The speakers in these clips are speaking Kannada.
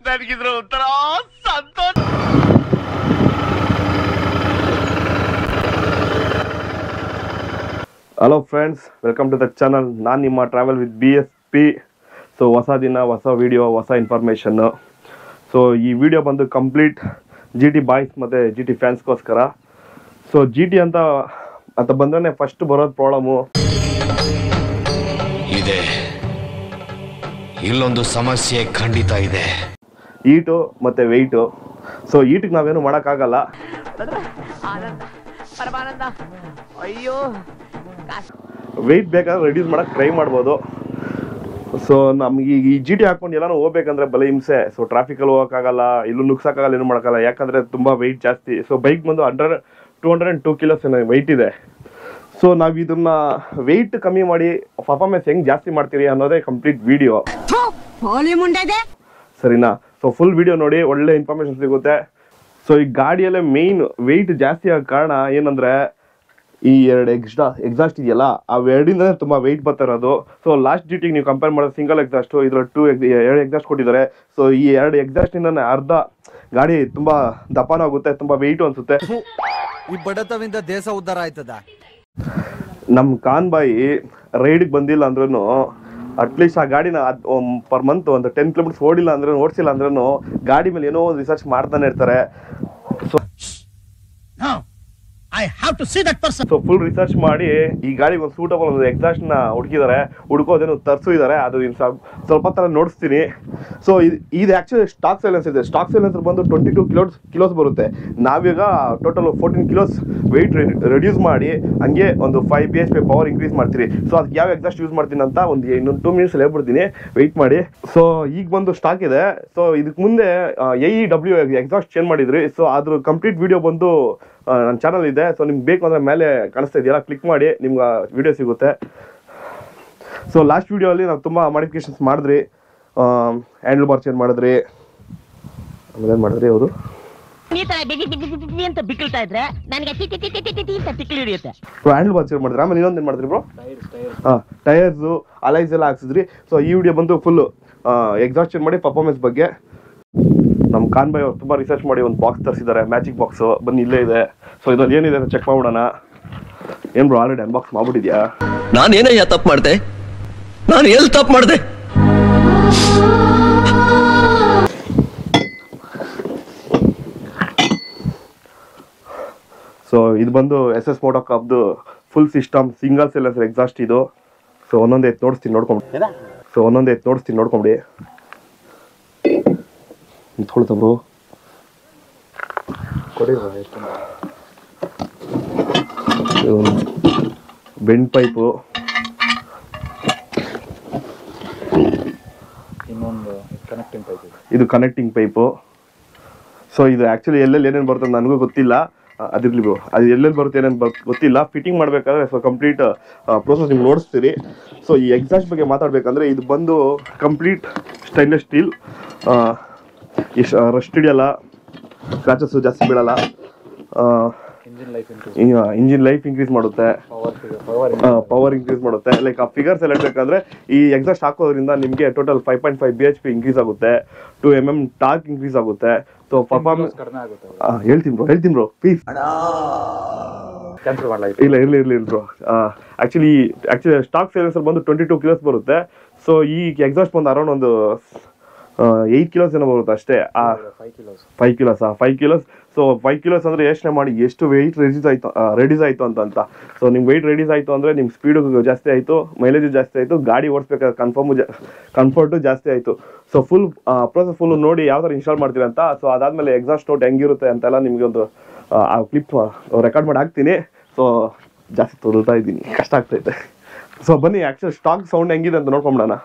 ನನಗಿದ್ರು ಒಂಥರ ಸಂತೋಷ. Hello friends, welcome to the channel. ನಾನು ನಿಮ್ಮ ಟ್ರಾವೆಲ್ ವಿತ್ BSP. ಸೊ ಹೊಸ ದಿನ, ಹೊಸ ವಿಡಿಯೋ, ಹೊಸ ಇನ್ಫಾರ್ಮೇಷನ್ನು. ಸೊ ಈ ವಿಡಿಯೋ ಬಂದು ಕಂಪ್ಲೀಟ್ GT ಬಾಯ್ಸ್ ಮತ್ತು GT ಫ್ಯಾನ್ಸ್ಗೋಸ್ಕರ. ಸೊ GT ಅಂತ ಬಂದ್ರೆ ಫಸ್ಟ್ ಬರೋದು ಪ್ರಾಬ್ಲಮು ಇದೆ. ಇಲ್ಲೊಂದು ಸಮಸ್ಯೆ ಖಂಡಿತ ಇದೆ. ಈಟು ಮತ್ತು ವೆಯ್ಟು. ಸೊ ಈಟಿಗೆ ನಾವೇನು ಮಾಡೋಕ್ಕಾಗಲ್ಲ. ವೆಯ್ಟ್ ಬೇಕಾದ್ರೆ ರೆಡ್ಯೂಸ್ ಮಾಡೋಕ್ಕೆ ಟ್ರೈ ಮಾಡ್ಬೋದು. ಸೊ ನಮ್ಗೆ ಈ GT ಹಾಕೊಂಡು ಎಲ್ಲಾನು ಹೋಗ್ಬೇಕಂದ್ರೆ ಬಲೆ ಹಿಂಸೆ. ಸೊ ಟ್ರಾಫಿಕಲ್ಲಿ ಹೋಗೋಕ್ಕಾಗಲ್ಲ, ಇಲ್ಲೂ ನುಗ್ಸೋಕ್ಕಾಗಲ್ಲ, ಏನು ಮಾಡೋಕ್ಕಾಗಲ್ಲ, ಯಾಕಂದರೆ ತುಂಬ ವೆಯ್ಟ್ ಜಾಸ್ತಿ. ಸೊ ಬೈಕ್ ಬಂದು 202 ಕಿಲೋಸ್ ವೆಯ್ಟ್ ಇದೆ. ಸೊ ನಾವು ಇದನ್ನ ವೆಯ್ಟ್ ಕಮ್ಮಿ ಮಾಡಿ ಪರ್ಫಾರ್ಮೆನ್ಸ್ ಹೆಂಗೆ ಜಾಸ್ತಿ ಮಾಡ್ತೀರಿ ಅನ್ನೋದೇ ಕಂಪ್ಲೀಟ್ ವಿಡಿಯೋ, ಸರಿನಾ? ಸೊ ಫುಲ್ ವಿಡಿಯೋ ನೋಡಿ, ಒಳ್ಳೆ ಇನ್ಫಾರ್ಮೇಶನ್ ಸಿಗುತ್ತೆ. ಸೊ ಈ ಗಾಡಿಯಲ್ಲೇ ಮೇಯ್ನ್ ವೆಯ್ಟ್ ಜಾಸ್ತಿ ಆಗೋ ಕಾರಣ ಏನಂದರೆ ಈ ಎರಡು ಎಕ್ಸಾಸ್ಟ್ ಇದೆಯಲ್ಲ, ಅವೆರಡಿಂದನೇ ತುಂಬ ವೆಯ್ಟ್ ಬರ್ತಾ ಇರೋದು. ಸೊ ಲಾಸ್ಟ್ GTಗೆ ನೀವು ಕಂಪೇರ್ ಮಾಡೋದು ಸಿಂಗಲ್ ಎಕ್ಸಾಸ್ಟು, ಇದರಲ್ಲಿ ಎರಡು ಎಕ್ಸಾಸ್ಟ್ ಕೊಟ್ಟಿದ್ದಾರೆ. ಸೊ ಈ ಎರಡು ಎಕ್ಸಾಸ್ಟಿಂದನೇ ಅರ್ಧ ಗಾಡಿ ತುಂಬ ದಪ್ಪನಾಗುತ್ತೆ, ತುಂಬ ವೆಯ್ಟು ಅನಿಸುತ್ತೆ. ಈ ಬಡತವಿಂದ ದೇಶ ಉದ್ಧಾರ ಆಯ್ತದ. ನಮ್ಮ ಕಾನ್ಬಾಯಿ ರೈಡಿಗೆ ಬಂದಿಲ್ಲ ಅಂದ್ರೂ ಅಟ್ಲೀಸ್ಟ್ ಆ ಗಾಡಿನ ಪರ್ ಮಂತ್ ಒಂದು 10 ಕಿಲೋಮೀಟರ್ಸ್ ಓಡಿಸಿಲ್ಲ ಅಂದ್ರೂ ಗಾಡಿ ಮೇಲೆ ಏನೋ ಒಂದು ರಿಸರ್ಚ್ ಮಾಡ್ತಾನೆ ಇರ್ತಾರೆ. ಸೊ ಸೊ ಫುಲ್ ರಿಸರ್ಚ್ ಮಾಡಿ ಈ ಗಾಡಿಗೆ ಒಂದು ಸೂಟಬಲ್ ಒಂದು ಎಕ್ಸಾಸ್ಟ್ನ ಹುಡುಕಿದ್ದಾರೆ, ಹುಡುಕೋದೇನು ತರಿಸಿದ್ದಾರೆ. ಅದು ಸ್ವಲ್ಪ ಥರ ನೋಡಿಸ್ತೀನಿ. ಸೊ ಇದು ಆ್ಯಕ್ಚುಲಿ ಸ್ಟಾಕ್ ಸೈಲೆನ್ಸ್ ಇದೆ. ಸ್ಟಾಕ್ ಸೈಲೆನ್ಸರ್ ಬಂದು 22 ಕಿಲೋಸ್ ಬರುತ್ತೆ. ನಾವೀಗ ಟೋಟಲ್ 14 ಕಿಲೋಸ್ ವೆಯ್ಟ್ ರೆಡ್ಯೂಸ್ ಮಾಡಿ ಹಂಗೆ ಒಂದು 5 BHP ಪವರ್ ಇನ್ಕ್ರೀಸ್ ಮಾಡ್ತೀರಿ. ಸೊ ಅದಕ್ಕೆ ಯಾವ ಎಕ್ಸಾಸ್ಟ್ ಯೂಸ್ ಮಾಡ್ತೀನಿ ಅಂತ ಇನ್ನೊಂದು 2 ಮಿನಿಟ್ಸ್ ಹೇಳ್ಬಿಡ್ತೀನಿ, ವೆಯ್ಟ್ ಮಾಡಿ. ಸೊ ಈಗ ಬಂದು ಸ್ಟಾಕ್ ಇದೆ. ಸೊ ಇದಕ್ಕೆ ಮುಂದೆ AEW ಎಕ್ಸಾಸ್ಟ್ ಚೇಂಜ್ ಮಾಡಿದ್ರಿ. ಸೊ ಅದ್ರ ಕಂಪ್ಲೀಟ್ ವಿಡಿಯೋ ಬಂದು ನನ್ನ ಚಾನಲ್ ಇದೆ. ಸೊ ನಿಮ್ಗೆ ಬೇಕು ಅಂದರೆ ಮೇಲೆ ಕಾಣಿಸ್ತಾ ಇದೆಯಲ್ಲ, ಕ್ಲಿಕ್ ಮಾಡಿ, ನಿಮ್ಗೆ ವಿಡಿಯೋ ಸಿಗುತ್ತೆ. ಸೊ ಲಾಸ್ಟ್ ವಿಡಿಯೋಲ್ಲಿ ನಾವು ತುಂಬ ಮಾಡಿಫಿಕೇಶನ್ಸ್ ಮಾಡಿದ್ರಿ. ಹ್ಯಾಂಡಲ್ ಬಾರ್ ಚೇಂಜ್ ಮಾಡಿದ್ರಿ, ಆಮೇಲೆ ಏನು ಮಾಡಿದ್ರಿ ಅವರು ಅಂತ ಬಿಕ್ಕಳ್ತಾ ಇದ್ರೆ ನನಗೆ ತಿಕ್ಕಲಿ ಹಿಡಿಯುತ್ತೆ. ಹ್ಯಾಂಡಲ್ ಬಾರ್ ಚೇಂಜ್ ಮಾಡಿದ್ರಿ. ಆಮೇಲೆ ಇನ್ನೊಂದು ಏನು ಮಾಡಿದ್ರಿ ಬ್ರೋ? ಟೈರ್ಸು, ಅಲೈಸ್ ಎಲ್ಲ ಹಾಕ್ಸಿದ್ರಿ. ಸೊ ಈ ವಿಡಿಯೋ ಬಂದು ಫುಲ್ಲು ಎಕ್ಸಾಸ್ಟ್ ಚೇಂಜ್ ಮಾಡಿ ಪರ್ಫಾರ್ಮೆನ್ಸ್ ಬಗ್ಗೆ. ನಮ್ಮ ಕಾನ್ಬಾಯ್ ಅವ್ರು ತುಂಬ ರಿಸರ್ಚ್ ಮಾಡಿ ಒಂದು ಬಾಕ್ಸ್ ತರಿಸಿದ್ದಾರೆ, ಮ್ಯಾಜಿಕ್ ಬಾಕ್ಸು ಬನ್ನಿ ಇಲ್ಲೇ ಇದೆ. ಸೊ ಇದ್ರಲ್ಲಿ ಏನಿದೆ ಅಂತ ಚೆಕ್ ಮಾಡ್ಬಿಡೋಣ. ಏನು ಬ್ರೋ ಆಲ್ರೆಡಿ ಅನ್ಬಾಕ್ಸ್ ಮಾಡ್ಬಿಟ್ಟಿದ್ಯಾ? ನಾನೇನಯ್ಯ ತಪ್ಪು ಮಾಡಿದೆ? ನಾನು ಎಲ್ಲಿ ತಪ್ಪು ಮಾಡಿದೆ? ಸೊ ಇದು ಬಂದು SS ಮೋಟೋಕಾರ್ಪ್ದು full system single silencer exhaust ಇದು. ಸೊ ಒಂದೊಂದೇ ತೋರಿಸ್ತೀನಿ ನೋಡ್ಕೊಂಬಿಡಿ. ನಿಂತ್ಕೊಳ್ತಬ್ರು ಬೆಂಡ್ ಪೈಪು, ಇದು ಕನೆಕ್ಟಿಂಗ್ ಪೈಪು. ಸೊ ಇದು ಆ್ಯಕ್ಚುಲಿ ಎಲ್ಲೆಲ್ಲಿ ಏನೇನು ಬರ್ತದೆ ನನಗೂ ಗೊತ್ತಿಲ್ಲ, ಅದಿರಲಿ ಬ್ರೋ. ಅದು ಎಲ್ಲೆಲ್ಲಿ ಬರುತ್ತೆ ಏನೇನು ಗೊತ್ತಿಲ್ಲ. ಫಿಟ್ಟಿಂಗ್ ಮಾಡಬೇಕಾದ್ರೆ ಸೊ ಕಂಪ್ಲೀಟ್ ಪ್ರೋಸೆಸ್ ನಿಮ್ಗೆ ನೋಡಿಸ್ತೀರಿ. ಸೊ ಈ ಎಕ್ಸಾಸ್ಟ್ ಬಗ್ಗೆ ಮಾತಾಡಬೇಕಂದ್ರೆ ಇದು ಬಂದು ಕಂಪ್ಲೀಟ್ ಸ್ಟೈನ್ಲೆಸ್ ಸ್ಟೀಲ್. ರಸ್ಟ್ ಹಿಡಿಯಲ್ಲ, ಸ್ಕ್ರಾಚಸ್ಸು ಜಾಸ್ತಿ ಬೀಳಲ್ಲ. ಇಂಜಿನ್ ಲೈಫ್ ಇನ್ಕ್ರೀಸ್ ಮಾಡುತ್ತೆ, ಪವರ್ ಇನ್ಕ್ರೀಸ್ ಮಾಡುತ್ತೆ. ಲೈಕ್ ಆ ಫಿಗರ್ಸ್ ಎಲ್ಲ ಹೇಳ್ಬೇಕಂದ್ರೆ ಈ ಎಕ್ಸಾಸ್ಟ್ ಹಾಕೋದ್ರಿಂದ ನಿಮಗೆ ಟೋಟಲ್ 5.5 BHP ಇನ್ಕ್ರೀಸ್ ಆಗುತ್ತೆ, 2 mm ಟಾರ್ಕ್ ಇನ್ಕ್ರೀಸ್ ಆಗುತ್ತೆ. ಸೊ ಪರ್ಫಾರ್ಮೆನ್ಸ್ ಹೇಳ್ತೀನಿ ಬ್ರೋ ಪ್ಲೀಸ್. ಇಲ್ಲ ಇರ್ಲಿ ಬ್ರೋ. ಆ್ಯಕ್ಚುಲಿ ಸ್ಟಾಕ್ ಸೈಲೆನ್ಸರ್ ಬಂದು 22 ಕಿಲೋಸ್ ಬರುತ್ತೆ. ಸೊ ಈ ಎಕ್ಸಾಸ್ಟ್ ಬಂದು ಅರೌಂಡ್ ಒಂದು 8 ಕಿಲೋಸ್ ಏನೋ ಬರುತ್ತೆ ಅಷ್ಟೇ. 5 ಕಿಲೋಸ್. ಸೊ 5 ಕಿಲೋಸ್ ಅಂದರೆ ಯೋಚನೆ ಮಾಡಿ ಎಷ್ಟು ವೆಯ್ಟ್ ರೆಡ್ಯೂಸ್ ಆಯಿತು ಅಂತ. ಸೊ ನಿಮ್ಗೆ ವೆಯ್ಟ್ ರೆಡ್ಯೂಸ್ ಆಯಿತು ಅಂದರೆ ನಿಮ್ಮ ಸ್ಪೀಡು ಜಾಸ್ತಿ ಆಯಿತು, ಮೈಲೇಜು ಜಾಸ್ತಿ ಆಯಿತು, ಗಾಡಿ ಓಡಿಸ್ಬೇಕಾದ್ರೆ ಕಂಫರ್ಟು ಜಾಸ್ತಿ ಆಯಿತು. ಸೊ ಫುಲ್ ಪ್ರೋಸೆಸ್ ಫುಲ್ಲು ನೋಡಿ ಯಾವ ಥರ ಇನ್ಸ್ಟಾಲ್ ಮಾಡ್ತೀರಿ ಅಂತ. ಸೊ ಅದಾದಮೇಲೆ ಎಕ್ಸಾಸ್ಟ್ ನೋಟ್ ಹೆಂಗಿರುತ್ತೆ ಅಂತೆಲ್ಲ ನಿಮಗೆ ಒಂದು ಆ ಕ್ಲಿಪ್ ರೆಕಾರ್ಡ್ ಮಾಡಿ ಹಾಕ್ತೀನಿ. ಸೊ ಜಾಸ್ತಿ ತೊಗೊಳ್ತಾ ಇದ್ದೀನಿ, ಕಷ್ಟ ಆಗ್ತೈತೆ. ಸೊ ಬನ್ನಿ ಆ್ಯಕ್ಚುಲಿ ಸ್ಟಾಕ್ ಸೌಂಡ್ ಹೆಂಗಿದೆ ಅಂತ ನೋಡ್ಕೊಂಬಿಡೋಣ.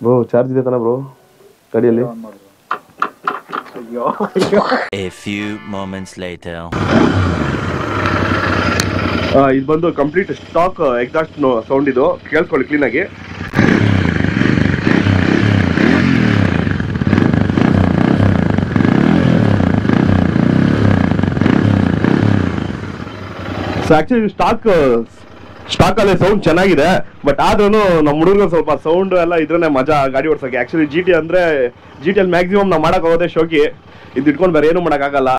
ಬ್ರೋ ಚಾರ್ಜ್ ಇದೆ ತಾನ ಬ್ರೋ ಗಾಡಿಯಲ್ಲಿ? A few moments later. ಇದು ಬಂದು ಕಂಪ್ಲೀಟ್ ಸ್ಟಾಕ್ ಎಕ್ಸಾಸ್ಟ್ ಸೌಂಡ್. ಇದು ಕೇಳಿಸ್ಕೊಳ್ಳಿ ಕ್ಲೀನಾಗಿ. ಸೊ ಆ್ಯಕ್ಚುಲಿ ಸ್ಟಾಕ್ ಸ್ಟಾಕ್ ಅಲ್ಲಿ ಸೌಂಡ್ ಚೆನ್ನಾಗಿದೆ, ಬಟ್ ಆದ್ರೂ ನಮ್ಮ ಹುಡುಗರು ಸ್ವಲ್ಪ ಸೌಂಡ್ ಎಲ್ಲ ಇದ್ರನ್ನೇ ಮಜಾ ಗಾಡಿ ಓಡಿಸೋಕೆ. ಆಕ್ಚುಲಿ GT ಅಂದ್ರೆ GT ಅಲ್ಲಿ ಮ್ಯಾಕ್ಸಿಮಮ್ ನಾವು ಮಾಡಕ್ ಹೋಗೋದೇ ಶೋಕಿ, ಇದು ಇಟ್ಕೊಂಡು ಬೇರೆ ಏನು ಮಾಡಕ್ಕಾಗಲ್ಲ.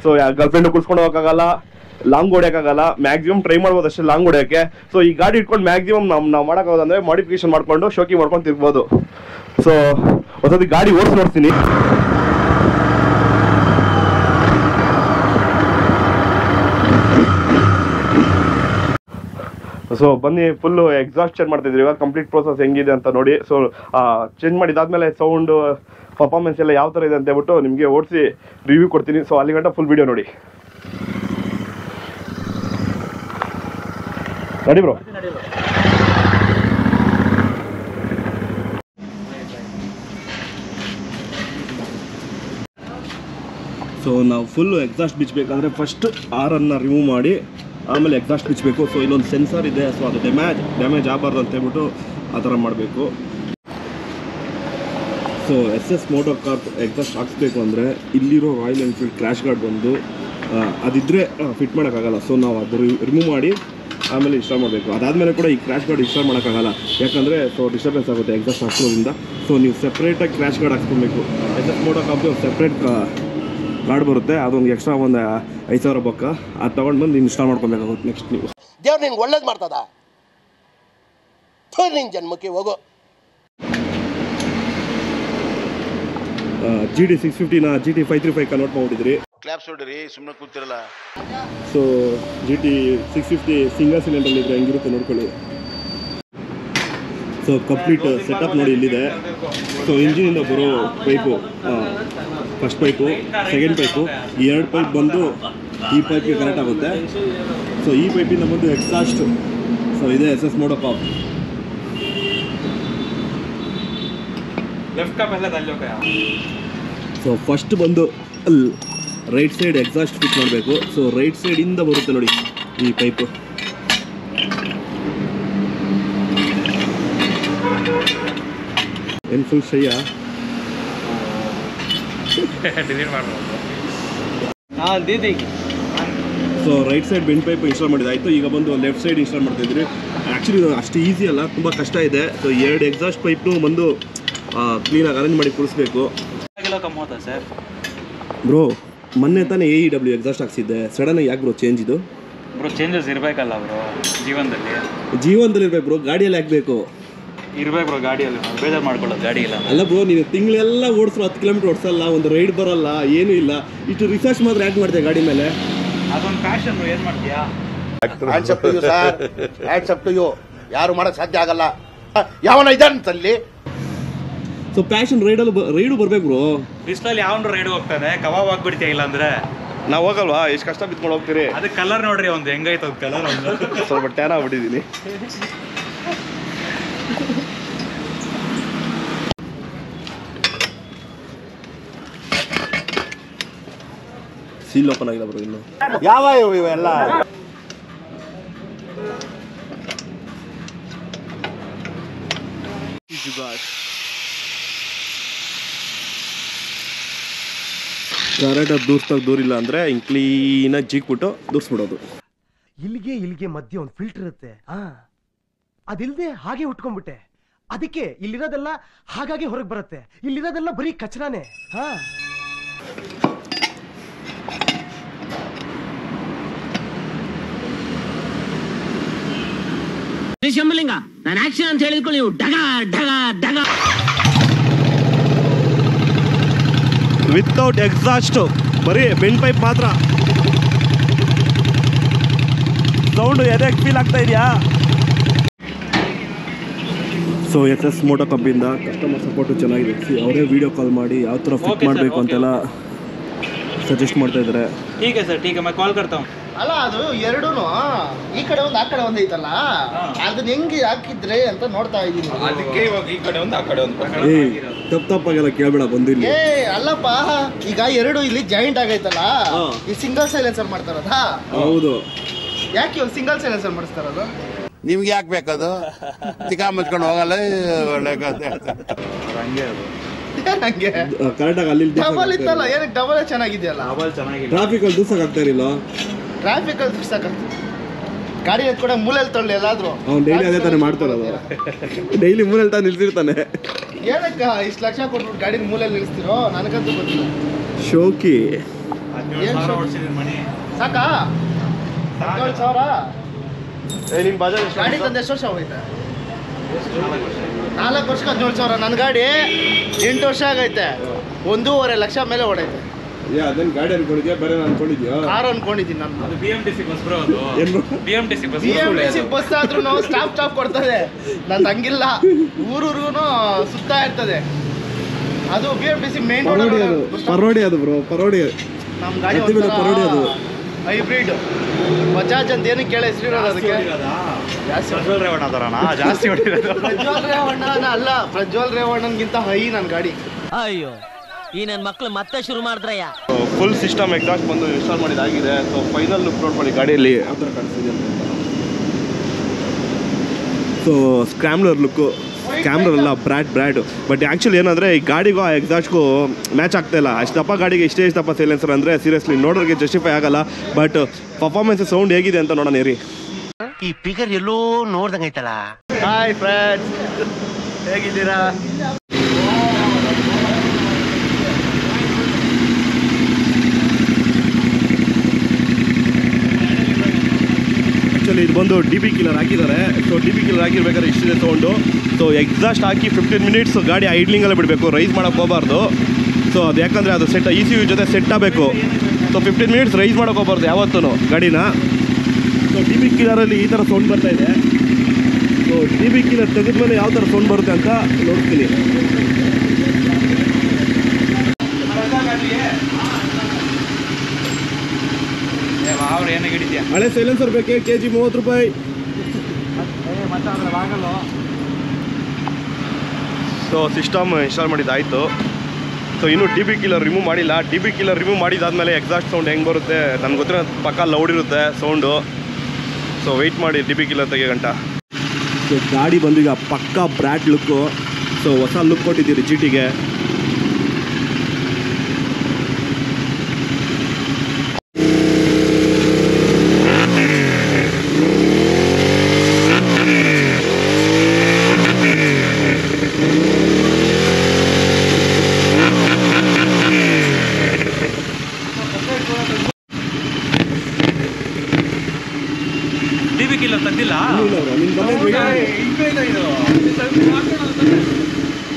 ಸೊ ಗರ್ಲ್ ಫ್ರೆಂಡ್ ಕುಳ್ಸ್ಕೊಂಡು ಹೋಗಕ್ಕಾಗಲ್ಲ, ಲಾಂಗ್ ಹೊಡಿಯೋಕ್ಕಾಗಲ್ಲ, ಮ್ಯಾಕ್ಸಿಮಮ್ ಟ್ರೈ ಮಾಡ್ಬೋದು ಅಷ್ಟೇ ಲಾಂಗ್ ಹೊಡಿಯೋಕ್ಕೆ. ಸೊ ಈ ಗಾಡಿ ಇಟ್ಕೊಂಡು ಮ್ಯಾಕ್ಸಿಮಮ್ ನಾವು ಮಾಡೋಕ್ಕಾಗೋದಂದ್ರೆ ಮಾಡಿಫಿಕೇಶನ್ ಮಾಡ್ಕೊಂಡು ಶೋಕಿ ಮಾಡ್ಕೊಂಡು ತಿರ್ಬೋದು. ಸೊ ಒಂದ್ಸತಿ ಗಾಡಿ ಓಡಿಸಿ ನೋಡ್ತೀನಿ. ಸೊ ಬನ್ನಿ ಫುಲ್ಲು ಎಕ್ಸಾಸ್ಟ್ ಚೇಂಜ್ ಮಾಡ್ತಿದ್ರಿ. ಇವಾಗ ಕಂಪ್ಲೀಟ್ ಪ್ರೋಸೆಸ್ ಹೆಂಗಿದೆ ಅಂತ ನೋಡಿ. ಸೊ ಚೇಂಜ್ ಮಾಡಿದಾದ್ಮೇಲೆ ಸೌಂಡು ಪರ್ಫಾರ್ಮೆನ್ಸ್ ಎಲ್ಲ ಯಾವ ಥರ ಇದೆ ಅಂತ ಹೇಳ್ಬಿಟ್ಟು ನಿಮಗೆ ಓಡಿಸಿ ರಿವ್ಯೂ ಕೊಡ್ತೀನಿ. ಸೊ ಅಲ್ಲಿ ಗಂಟ ಫುಲ್ ವಿಡಿಯೋ ನೋಡಿ ಬ್ರೋ. ಸೊ ನಾವು ಫುಲ್ಲು ಎಕ್ಸಾಸ್ಟ್ ಬಿಚ್ಚಬೇಕಂದ್ರೆ ಫಸ್ಟ್ ಆರನ್ನು ರಿಮೂವ್ ಮಾಡಿ ಆಮೇಲೆ ಎಕ್ಸಾಸ್ಟ್ ಬಿಚ್ಚಬೇಕು. ಸೊ ಇಲ್ಲೊಂದು ಸೆನ್ಸರ್ ಇದೆ, ಸೊ ಅದು ಡ್ಯಾಮೇಜ್ ಆಗಬಾರ್ದು ಅಂತ ಹೇಳ್ಬಿಟ್ಟು ಆ ಥರ ಮಾಡಬೇಕು. So SS Motocorp exhaust ಹಾಕ್ಸ್ಬೇಕು ಅಂದರೆ ಇಲ್ಲಿರೋ ರಾಯಲ್ ಎನ್ಫೀಲ್ಡ್ ಕ್ರ್ಯಾಶ್ ಗಾರ್ಡ್ ಬಂದು ಅದಿದ್ದರೆ ಫಿಟ್ ಮಾಡೋಕ್ಕಾಗಲ್ಲ. ಸೊ ನಾವು ಅದು ರಿಮೂವ್ ಮಾಡಿ ಆಮೇಲೆ ಇನ್ಸ್ಟಾಲ್ ಮಾಡಬೇಕು. ಅದಾದಮೇಲೆ ಕೂಡ ಈ ಕ್ರ್ಯಾಶ್ ಗಾರ್ಡ್ ಇನ್ಸ್ಟಾಲ್ ಮಾಡೋಕ್ಕಾಗಲ್ಲ, ಯಾಕಂದರೆ ಸೊ ಡಿಸ್ಟರ್ಬೆನ್ಸ್ ಆಗುತ್ತೆ ಎಕ್ಸಾಸ್ಟ್ ಹಾಕ್ಸೋದ್ರಿಂದ. ಸೊ ನೀವು ಸೆಪ್ರೇಟಾಗಿ ಕ್ರ್ಯಾಶ್ ಗಾರ್ಡ್ ಹಾಕ್ಸ್ಕೊಬೇಕು. SS ಮೋಟೋ ಕಾರ್ಪ್ದು ಸೆಪ್ರೇಟ್ ಗಾರ್ಡ್ ಬರುತ್ತೆ, ಅದೊಂದು ಎಕ್ಸ್ಟ್ರಾ ಒಂದು 5,000 ಬೊಕ್ಕ, ಅದು ತೊಗೊಂಡು ಬಂದು ಇನ್ಸ್ಟಾಲ್ ಮಾಡ್ಕೊಬೇಕಾಗುತ್ತೆ. ನೆಕ್ಸ್ಟ್ ನೀವು ದೇವ್ರು ನಿನ್ಗೆ ಒಳ್ಳೇದು ಮಾಡ್ತದ, ನಿನ್ನ ಜನ್ಮಕ್ಕೆ ಹೋಗೋ. GT 650ನ GT 535 ಕನ್ವರ್ಟ್ ಮಾಡಿಬಿಟ್ಟಿದ್ರಿ. ಕ್ಲಾಪ್ಸ್ ಹೊಡ್ರಿ, ಸುಮ್ಮನೆ ಕೂತಿರಲ್ಲ. ಸೊ GT 650 ಸಿಂಗಲ್ ಸಿಲಿಂಡರ್ ಇದ್ರೆ ಹೆಂಗಿರುತ್ತೆ ನೋಡ್ಕೊಳ್ಳಿ. ಸೊ ಕಂಪ್ಲೀಟ್ ಸೆಟಪ್ ನೋಡಿ ಇಲ್ಲಿದೆ. ಸೊ ಇಂಜಿನಿಂದ ಬರೋ pipe, first pipe, second pipe, ಈ 2 ಪೈಪ್ ಬಂದು ಈ ಪೈಪ್ಗೆ ಕನೆಕ್ಟ್ ಆಗುತ್ತೆ. ಸೊ ಈ ಪೈಪಿಂದ ಬಂದು ಎಕ್ಸಾಸ್ಟ್. ಸೊ ಇದೆ SS Motocorp. So first ಬಂದು ಅಲ್ಲಿ ರೈಟ್ ಸೈಡ್ ಎಕ್ಸಾಸ್ಟ್ ಫಿಟ್ ಮಾಡಬೇಕು. ಸೊ ರೈಟ್ ಸೈಡಿಂದ ಬರುತ್ತೆ ನೋಡಿ ಈ ಪೈಪು. ಏನು ಫುಲ್ ಶಯ್ಯ so right side bend pipe install ಮಾಡಿದಾಯಿತು. ಈಗ ಬಂದು ಲೆಫ್ಟ್ ಸೈಡ್ ಇನ್ಸ್ಟಾಲ್ ಮಾಡ್ತಾಯಿದ್ರಿ. ಆ್ಯಕ್ಚುಲಿ ಅಷ್ಟು ಈಸಿ ಅಲ್ಲ, ತುಂಬ ಕಷ್ಟ ಇದೆ. ಸೊ 2 ಎಕ್ಸಾಸ್ಟ್ ಪೈಪ್ನು ಬಂದು ಕ್ಲೀನಾಗಿ ಅರೇಂಜ್ ಮಾಡಿ ಕೂರಿಸ್ಬೇಕು. ಬ್ರೋ ಮೊನ್ನೆ ತಾನೇ AEW ಎಕ್ಸಾಸ್ಟ್ ಹಾಕ್ಸಿದ್ದೆ, ಸಡನ್ನಾಗಿ ಯಾಕೆ ಬ್ರೋ ಚೇಂಜ್ ಇದು? ಬ್ರೋ ಚೇಂಜಸ್ ಇರಬೇಕಲ್ಲ ಬ್ರೋ ಜೀವನದಲ್ಲಿ ಇರಬೇಕು ಬ್ರೋ, ಗಾಡಿಯಲ್ಲಿ ಹಾಕಬೇಕು ಇರ್ಬೇಕು ಬ್ರೋ. ಗಾಡಿಯಲ್ಲಿ ಬೇಜಾರು ಮಾಡ್ಕೊಳ್ಳೋದು ಗಾಡಿ ಇಲ್ಲ ಅಲ್ಲ ಬ್ರೋ. ನೀವು ತಿಂಗಳೆಲ್ಲ ಓಡಿಸೋ 10 ಕಿಲೋಮೀಟರ್ ಓಡಿಸಲ್ಲ, ಒಂದು ರೈಡ್ ಬರಲ್ಲ, ಏನೂ ಇಲ್ಲ. ಇಷ್ಟು ರಿಸರ್ಚ್ ಮಾತ್ರ ಯಾಕೆ ಮಾಡ್ತೀಯ ಗಾಡಿ ಮೇಲೆ? ಅದೊಂದು ಪ್ಯಾಷನ್, ಏನು ಮಾಡ್ತೀಯಾ? Hands up to you sir, hands up to you. ಯಾರು ಮಾಡಕ್ ಸಾಧ್ಯ ಆಗಲ್ಲ, ಯಾವನ ಇದ್ದಾನಂತಲ್ಲಿ. ಸೊ ಪ್ಯಾಷನ್ ರೈಡು ಬರ್ಬೇಕು ಬ್ರೋ. ಬಿಸ್ಲಲ್ಲಿ ಯಾವನು ರೈಡ್ ಹೋಗ್ತಾನೆ, ಕಬಾಬ್ ಆಗ್ಬಿಡ್ತೀಯ ಇಲ್ಲ ಅಂದ್ರೆ ನಾವು ಹೋಗಲ್ವಾ? ಎಷ್ಟು ಕಷ್ಟ ಬಿತ್ಕೊಂಡು ಹೋಗ್ತೀರಿ. ಅದಕ್ಕೆ ಕಲರ್ ನೋಡ್ರಿ, ಒಂದು ಹೆಂಗೈತೆ ಅದು ಕಲರ್. ಒಂದು ಸ್ವಲ್ಪ ಟ್ಯಾನ್ ಆಗ್ಬಿಟ್ಟಿದ್ದೀನಿ. ಸೀಲ್ ಓಪನ್ ಆಗಿಲ್ಲ ಬ್ರೋ ಇನ್ನು. ಯಾವ ಇವೆಲ್ಲ ಕರೆಕ್ಟಾಗಿ ದೂರಿಲ್ಲ ಅಂದರೆ ಹಿಂಗೆ ಕ್ಲೀನಾಗಿ ಜಿಕ್ಬಿಟ್ಟು ದೂರಿಸ್ಬಿಡೋದು. ಇಲ್ಲಿಗೆ ಮಧ್ಯೆ ಒಂದು ಫಿಲ್ಟರ್ ಇರುತ್ತೆ, ಅದಿಲ್ಲದೆ ಹಾಗೆ ಉಟ್ಕೊಂಡ್ಬಿಟ್ಟೆ. ಅದಕ್ಕೆ ಇಲ್ಲಿರೋದೆಲ್ಲ ಹಾಗಾಗಿ ಹೊರಗೆ ಬರುತ್ತೆ. ಇಲ್ಲಿರೋದೆಲ್ಲ ಬರೀ ಕಚರಾನೇ. ಶಂಭಲಿಂಗ, ನಾನು ಆಕ್ಷನ್ ಅಂತ ಹೇಳಿದ್ಕೊಳ್ಳಿ, ನೀವು ಡಗ ಡಗ ಡಗ ವಿತೌಟ್ ಎಕ್ಸಾಸ್ಟ್, ಬರೀ ಬೆಂಡ್ ಪೈಪ್ ಮಾತ್ರ. ಸೌಂಡು ಎದಕ್ಕೆ ಫೀಲ್ ಆಗ್ತಾ ಇದೆಯಾ? ಸೊ SS ಮೋಟೋ ಕಂಪ್ನಿಯಿಂದ ಕಸ್ಟಮರ್ ಸಪೋರ್ಟು ಚೆನ್ನಾಗಿದೆ. ಅವರೇ ವಿಡಿಯೋ ಕಾಲ್ ಮಾಡಿ ಯಾವ ಥರ ಫಿಟ್ ಮಾಡಬೇಕು ಅಂತೆಲ್ಲ ಸಜೆಸ್ಟ್ ಮಾಡ್ತಾ ಇದ್ದಾರೆ. ठीक है सर, ठीक है, मैं कॉल करता हूँ. ಅಲ್ಲ ಅದು ಎರಡೂ ಈ ಕಡೆ ಒಂದು ಆ ಕಡೆ ಒಂದು ಐತಲ್ಲ, ಅದನ್ನ ಹೆಂಗೆ ಹಾಕಿದ್ರೆ ಅಂತ ನೋಡ್ತಾ ಇದ್ದೀನಿ. ಅದಕ್ಕೆ ಇವಾಗ ಈ ಕಡೆ ಒಂದು ಆ ಕಡೆ ಒಂದು. ತಪ್ಪಾಗೆಲ್ಲ ಕೇಳಬೇಡ ಬಂದಿಲ್ಲ. ಅಲ್ಲಪ್ಪ, ಈಗ ಎರಡು ಇಲ್ಲಿ ಜಾಯಿಂಟ್ ಆಗೈತಲ್ಲ, ಈ ಸಿಂಗಲ್ ಸೈಲೆನ್ಸರ್ ಮಾಡ್ತಾರದ. ಹೌದು, ಯಾಕೆ ಇವಾಗ ಸಿಂಗಲ್ ಸೈಲೆನ್ಸರ್ ಮಾಡಿಸ್ತಾರದು? ನಿಮ್ಗೆ ಯಾಕೆ ಬೇಕದು? ತಿಕಾ ಮುಚ್ಕೊಂಡು ಹೋಗಲ್ಲ. ಕರೆಕ್ಟಾಗಿ ಅಲ್ಲಿ ಡಬಲ್ ಇತ್ತಲ್ಲ, ಏನಕ್ಕೆ ಡಬಲ್ ಚೆನ್ನಾಗಿದೆಯಲ್ಲ. ಟ್ರಾಫಿಕ್ ಅಲ್ಲಿ ದೂಸಕ್ ಆಗ್ತಾ ಇರಲಿಲ್ಲ. ಟ್ರಾಫಿಕ್ ಅಲ್ಲಿ ಸಾಕಾಗ್ತದೆ. ಗಾಡಿ ಎತ್ಕೊಡ ಮೂಲೆಯಲ್ಲಿ ತಳ್ಳಿ ಎಲ್ಲಾದ್ರೂ. ಅವ್ನು ಡೈಲಿ ಅದೇ ತಾನೇ ಮಾಡ್ತಾರದು. ಡೈಲಿ ಮೂಲೆಯಲ್ಲಿ ತಾನು ನಿಲ್ಸಿರ್ತಾನೆ. ಏನಕ್ಕ ಇಷ್ಟು ಲಕ್ಷ ಕೊಟ್ಬಿಟ್ಟು ಗಾಡಿ ಮೂಲೆಯಲ್ಲಿ ನಿಲ್ಲಿಸ್ತಿರೋ ನನಗಂತೂ ಗೊತ್ತಿಲ್ಲ. ಶೋಕಿ ಸಾಕಾ 17,000 ನಿಮ್ಮ ಬಜಾಜ್ ಗಾಡಿ ತಂದು ಎಷ್ಟು ವರ್ಷ ಹೋಗೈತೆ? 4 ವರ್ಷಕ್ಕೆ 17,000. ನನ್ನ ಗಾಡಿ 8 ವರ್ಷ ಆಗೈತೆ. 1.5 ಲಕ್ಷ ಮೇಲೆ ಓಡೈತೆ. ಅದೇನು ಗಾಡಿ ಅನ್ಕೊಂಡಿದ್ಯಾ ಬೇರೆ ಅನ್ಕೊಂಡಿದ್ಯಾ? ಕಾರ್ ಅನ್ಕೊಂಡಿದ್ದೀನಿ ನಾನು. BMTC ಬಸ್ ಬ್ರೋ ಅದು. BMTC ಬಸ್ ಆದ್ರೂ ಸ್ಟಾಪ್ ಕೊಡ್ತದೆ. ನಂದು ಹಂಗಿಲ್ಲ, ಊರೂರ್ಗು ಸುತ್ತಾ ಇರ್ತದೆ. ಅದು BMTC ಮೇನ್ ಪರೋಡಿ ಅದು ಬ್ರೋ, ಪರೋಡಿ. ನಮ್ಮ ಗಾಡಿ ಪರೋಡಿ ಅದು ಹೈಬ್ರಿಡ್ ಬಜಾಜ್ ಅಂತ ಏನು ಕೇಳ ಹೆಸರಿರೋದು ಅದಕ್ಕೆ. ಪ್ರಜ್ವಲ್ ರೇವಣ್ಣ ಅದರಣ ಜಾಸ್ತಿ ಹೊಡಿರೋದು. ಪ್ರಜ್ವಲ್ ರೇವಣ್ಣನ ಅಲ್ಲ, ಪ್ರಜ್ವಲ್ ರೇವಣ್ಣನ್ಗಿಂತ ಹೈ ನನ್ನ ಗಾಡಿ. ಅಯ್ಯೋ ಈ ನನ್ನ ಮಕ್ಳು ಮತ್ತೆ ಶುರು ಮಾಡಿದ್ರಯ್ಯ. ಫುಲ್ ಸಿಸ್ಟಮ್ ಎಕ್ಸಾಸ್ಟ್ ಬಂದು ಇನ್ಸ್ಟಾಲ್ ಮಾಡಿದಾಗಿದೆ. ಸೊ ಫೈನಲ್ ಲುಕ್ ನೋಡ್ಕೊಳ್ಳಿ ಗಾಡಿಯಲ್ಲಿ ಯಾವ ಥರ ಕಾಣಿಸ್ತಿದೆ ಅಂತ. ಸೊ ಸ್ಕ್ರಾಮ್ಲರ್ ಲುಕ್ಕು, ಸ್ಕ್ಯಾಮ್ಲರ್ ಅಲ್ಲ, ಬ್ರ್ಯಾಡ್. ಬಟ್ ಆ್ಯಕ್ಚುಲಿ ಏನಂದರೆ ಈ ಗಾಡಿಗೂ ಆ ಎಕ್ಸಾಸ್ಟ್ಗೂ ಮ್ಯಾಚ್ ಆಗ್ತಾಯಿಲ್ಲ. ಅಷ್ಟಪ್ಪ ಗಾಡಿಗೆ ಇಷ್ಟೇ ಇಷ್ಟಪ್ಪ ಸೈಲೆನ್ಸರ್ ಅಂದರೆ ಸೀರಿಯಸ್ಲಿ ನೋಡೋರಿಗೆ ಜಸ್ಟಿಫೈ ಆಗಲ್ಲ. ಬಟ್ ಪರ್ಫಾರ್ಮೆನ್ಸ್ ಸೌಂಡ್ ಹೇಗಿದೆ ಅಂತ ನೋಡೋಣ ಇರಿ. ಈ ಫಿಗರ್ ಎಲ್ಲೋ ನೋಡ್ದಂಗೈತಲ್ಲ. ಹಾಯ್ ಫ್ರೆಂಡ್ಸ್, ಹೇಗಿದ್ದೀರಾ? ಆ್ಯಕ್ಚುಲಿ ಇದು ಬಂದು DB ಕಿಲ್ಲರ್ ಹಾಕಿದ್ದಾರೆ. So DB killer ಹಾಕಿರ್ಬೇಕಾದ್ರೆ ಇಷ್ಟಿದೆ sound. So exhaust ಹಾಕಿ 15 ಮಿನಿಟ್ಸ್ ಗಾಡಿ ಐಡ್ಲಿಂಗಲ್ಲೇ ಬಿಡಬೇಕು, ರೈಸ್ ಮಾಡೋಕ್ಕೆ ಹೋಗಬಾರ್ದು. ಸೊ ಅದು ಯಾಕಂದರೆ ಅದು ಸೆಟ್ ECU ಜೊತೆ ಸೆಟ್ ಆಗಬೇಕು. ಸೊ 15 ಮಿನಿಟ್ಸ್ ರೈಸ್ ಮಾಡೋಕ್ಕೆ ಹೋಗಬಾರ್ದು ಯಾವತ್ತೂ ಗಾಡಿನ. ಸೊ DB ಕಿಲ್ಲರಲ್ಲಿ ಈ ಥರ ಸೌಂಡ್ ಬರ್ತಾಯಿದೆ. ಸೊ DB ಕಿಲ್ಲರ್ ತೆಗೆದ್ಮೇಲೆ ಯಾವ ಥರ ಸೌಂಡ್ ಬರುತ್ತೆ ಅಂತ ನೋಡ್ತೀನಿ. ಅವ್ರು ಏನಾಗ ಹಿಡಿದ್ಯಾ? ಹಳೆ ಸೈಲೆನ್ಸರ್ ಬೇಕೆ kg 30 ರೂಪಾಯಿ. ಸೊ ಸಿಸ್ಟಮ್ ಇನ್ಸ್ಟಾಲ್ ಮಾಡಿದ್ದಾಯಿತು. ಸೊ ಇನ್ನೂ DB ಕಿಲ್ಲರ್ ರಿಮೂವ್ ಮಾಡಿಲ್ಲ. DB ಕಿಲ್ಲರ್ ರಿಮೂವ್ ಮಾಡಿದಾದ್ಮೇಲೆ ಎಕ್ಸಾಸ್ಟ್ ಸೌಂಡ್ ಹೆಂಗೆ ಬರುತ್ತೆ ನನಗೆ ಗೊತ್ತಿರೋ ಪಕ್ಕ ಲೌಡ್ ಇರುತ್ತೆ ಸೌಂಡು. ಸೊ ವೆಯ್ಟ್ ಮಾಡಿ DB ಕಿಲ್ಲರ್ ತೆಗೆಗಂಟ. ಸೊ ಗಾಡಿ ಬಂದು ಈಗ ಪಕ್ಕ ಬ್ರ್ಯಾಟ್ ಲುಕ್ಕು. ಸೊ ಹೊಸ ಲುಕ್ ಕೊಟ್ಟಿದ್ದೀರಿ GTಗೆ. DB ಕಿಲ್ಲರ್ ತಂದಿಲ್ಲ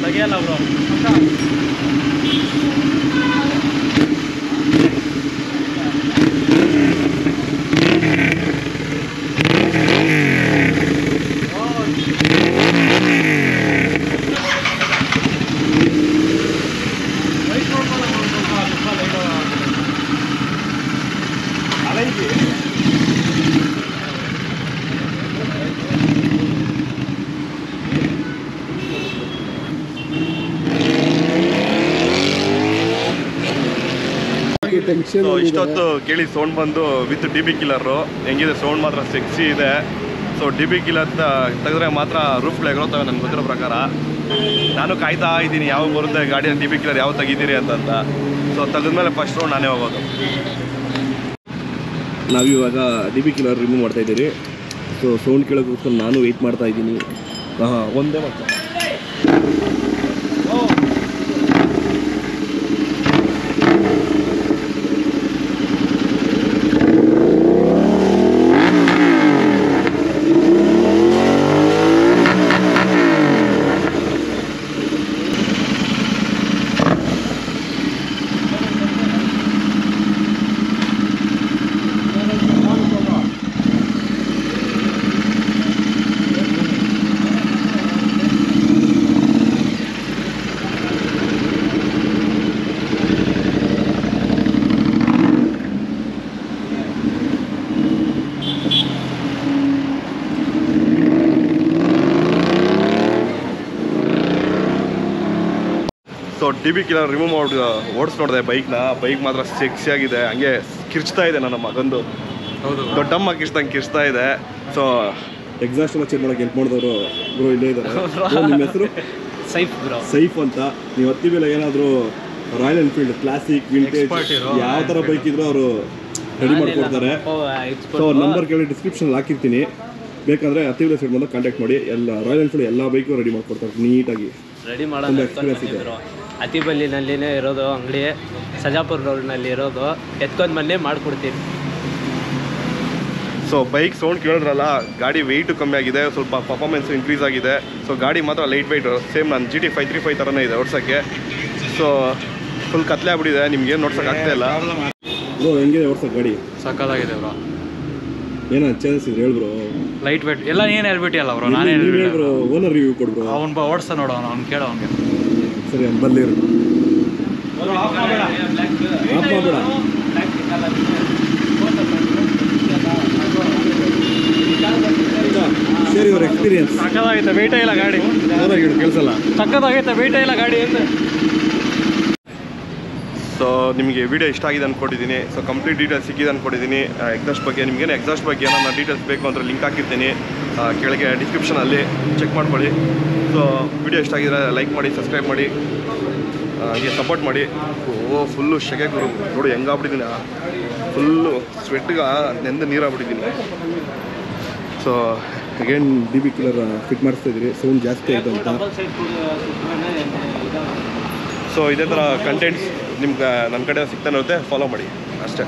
ತೆಗಿಯಲ್ಲ ಬ್ರೋ. ಇಷ್ಟೊತ್ತು ಕೇಳಿ ಸೌಂಡ್ ಬಂದು ವಿತ್ DB ಕಿಲ್ಲರು ಹೆಂಗಿದೆ ಸೌಂಡ್ ಮಾತ್ರ ಸೆಕ್ಸಿ ಇದೆ. ಸೊ DB ಕಿಲ್ಲರ್ ತೆಗೆದ್ರೆ ಮಾತ್ರ ರೂಫ್ ಎಗರೋತವೆ ನನಗೆ ಗೊತ್ತಿರೋ ಪ್ರಕಾರ. ನಾನು ಕಾಯ್ತಾ ಇದ್ದೀನಿ ಯಾವಾಗ ಬರುತ್ತೆ ಗಾಡಿಯಲ್ಲಿ DB ಕಿಲ್ಲರ್ ಯಾವಾಗ ತೆಗಿತೀರಿ ಅಂತ. ಸೊ ತೆಗೆದ್ಮೇಲೆ ಫಸ್ಟ್ ರೌಂಡ್ ನಾನೇ ಹೋಗೋದು. ನಾವಿವಾಗ DB ಕಿಲ್ಲರ್ ರಿಮೂವ್ ಮಾಡ್ತಾಯಿದ್ದೀರಿ. ಸೊ ಸೌಂಡ್ ಕೇಳೋಕ್ಕೋಸ್ಕರ ನಾನು ವೆಯ್ಟ್ ಮಾಡ್ತಾ ಇದ್ದೀನಿ. ಒಂದೇ ಮಾಡ್ತಾ ಸೊ DB ಕಿಲ್ಲರ್ ರಿಮೂವ್ ಮಾಡಿ ಓಡಿಸ್ ನೋಡಿದೆ ಬೈಕ್ನ. ಬೈಕ್ ಮಾತ್ರ ಸೆಕ್ಸಿಯಾಗಿದೆ, ಹಂಗೆ ಕಿರ್ಚ್ತಾ ಇದೆ ನನ್ನ ಮಗಂದು. ದೊಡ್ಡಮ್ಮ ಕಿರ್ಚ್ತಾ ಇದೆ. ಸೊ ಎಕ್ಸಾಸ್ಟ್ ಎಲ್ಲ ಚೇಂಜ್ ಮಾಡೋಕೆ ಹೆಲ್ಪ್ ಮಾಡಿದವರು ಬ್ರೋ ಇಲ್ಲೇ ಇದ್ದಾರೆ. ನಿಮ್ಮ ಹೆಸರು? ಸೈಫ್ ಅಂತ. ನೀವು ಹತ್ತಿ ಮೇಲೆ ಏನಾದರೂ ರಾಯಲ್ ಎನ್ಫೀಲ್ಡ್ ಕ್ಲಾಸಿಕ್ ವಿಂಟೇಜ್ ಯಾವ ಥರ ಬೈಕ್ ಇದ್ರು ಅವರು ರೆಡಿ ಮಾಡಿಕೊಡ್ತಾರೆ. ಸೊ ನಂಬರ್ ಕೇಳಿ ಡಿಸ್ಕ್ರಿಪ್ಷನಲ್ಲಿ ಹಾಕಿರ್ತೀನಿ, ಬೇಕಂದರೆ ಅತಿವಿಲ ಸೈಡ್ ಬಂದು ಕಾಂಟ್ಯಾಕ್ಟ್ ಮಾಡಿ. ಎಲ್ಲ ರಾಯಲ್ ಎನ್ಫೀಲ್ಡ್ ಎಲ್ಲ ಬೈಕು ರೆಡಿ ಮಾಡಿಕೊಡ್ತಾರೆ ನೀಟಾಗಿ. ರೆಡಿ ಮಾಡೋದು ಎಕ್ಸ್ಪೀರಿಯನ್ಸ್ ಇದೆ. ಅತಿಬಲ್ಲಿನಲ್ಲಿನೇ ಇರೋದು ಅಂಗಡಿ, ಸಜಾಪುರ ರೋಡ್ನಲ್ಲಿ ಇರೋದು. ಎತ್ಕೊಂಡು ಬನ್ನಿ ಮಾಡಿಕೊಡ್ತೀನಿ. ಸೊ ಬೈಕ್ ಸೌಂಡ್ ಕೇಳಿದ್ರಲ್ಲ, ಗಾಡಿ ವೆಯ್ಟು ಕಮ್ಮಿ ಆಗಿದೆ, ಸ್ವಲ್ಪ ಪರ್ಫಾರ್ಮೆನ್ಸು ಇನ್ಕ್ರೀಸ್ ಆಗಿದೆ. ಸೊ ಗಾಡಿ ಮಾತ್ರ ಲೈಟ್ ವೆಯ್ಟ್, ಸೇಮ್ ನಾನು GT 535 ಥರನೇ ಇದೆ ಓಡ್ಸೋಕ್ಕೆ. ಸೊ ಫುಲ್ ಕತ್ಲೆ ಆಗ್ಬಿಟ್ಟಿದೆ, ನಿಮ್ಗೇನು ನೋಡ್ಸೋಕೆ ಆಗ್ತಾ ಇಲ್ಲ. ಬ್ರೋ ಹೆಂಗಿದೆ ಓಡ್ಸೋಕೆ ಗಾಡಿ? ಸಕ್ಕದಾಗಿದೆ ಬ್ರೋ. ಏನೋ ಚೇಂಜಸ್ ಇದೆ ಹೇಳ್ಬ್ರೋ. ಲೈಟ್ ವೇಟ್ ಎಲ್ಲ ನೀನು ಹೇಳ್ಬಿಟ್ಟಿಯಲ್ಲ ಬ್ರೋ, ನಾನೇ ಹೇಳ್ಬ್ರೋ. Owner review ಕೊಡ್ಬ್ರೋ. ಅವ್ನು ಓಡಿಸ್ತಾ ನೋಡು, ಅವ್ನು ಕೇಳೋ ಅವ್ನಿಗೆ. ಸರಿ ಬಲ್ಲಿರು ಆಫ್ ಮಾಡಬೇಡ. ಸರಿ ಇವ್ರ ಎಕ್ಸ್ಪೀರಿಯನ್ಸ್ ಸಕ್ಕದಾಗೈತೆ, ವೇಟೇ ಇಲ್ಲ ಗಾಡಿ. ಕೆಲಸಲ್ಲ ಸಕ್ಕದಾಗೈತೆ, ವೇಟೇ ಇಲ್ಲ ಗಾಡಿ ಅಂತ. ಸೊ ನಿಮಗೆ ವಿಡಿಯೋ ಇಷ್ಟ ಆಗಿದೆ ಅಂದ್ಕೊಂಡಿದ್ದೀನಿ. ಸೊ ಕಂಪ್ಲೀಟ್ ಡೀಟೇಲ್ಸ್ ಸಿಕ್ಕಿದೆ ಅಂದ್ಕೊಂಡಿದ್ದೀನಿ. ಎಕ್ಸಾಸ್ಟ್ ಬಗ್ಗೆ ನಿಮಗೇನು ಎಕ್ಸಾಸ್ಟ್ ಬಗ್ಗೆ ಏನಾರ ಡೀಟೇಲ್ಸ್ ಬೇಕು ಅಂದರೆ ಲಿಂಕ್ ಹಾಕಿರ್ತೀನಿ ಕೆಳಗೆ ಡಿಸ್ಕ್ರಿಪ್ಷನಲ್ಲಿ, ಚೆಕ್ ಮಾಡ್ಕೊಳ್ಳಿ. ಸೊ ವಿಡಿಯೋ ಇಷ್ಟ ಆಗಿದ್ರೆ ಲೈಕ್ ಮಾಡಿ, ಸಬ್ಸ್ಕ್ರೈಬ್ ಮಾಡಿ, ಹಾಗೆ ಸಪೋರ್ಟ್ ಮಾಡಿ. ಫುಲ್ಲು ಶೆಕೆ ಗುರು ನೋಡಿ ಹೆಂಗಾಗ್ಬಿಟ್ಟಿದ್ದೀನಿ, ಫುಲ್ಲು ಸ್ವೆಟ್ಗೆ ನೆಂದು ನೀರಾಗ್ಬಿಟ್ಟಿದ್ದೀನಿ. So again DB killer fit ಮಾಡಿಸ್ತಾ ಇದ್ದೀರಿ, ಸೌಂಡ್ ಜಾಸ್ತಿ ಆಯಿತು ಅಂತ. ಸೊ ಇದೇ ಥರ ಕಂಟೆಂಟ್ಸ್ ನಿಮ್ಗೆ ನನ್ನ ಕಡೆ ಸಿಗ್ತಾನೆ ಇರುತ್ತೆ, ಫಾಲೋ ಮಾಡಿ ಅಷ್ಟೇ.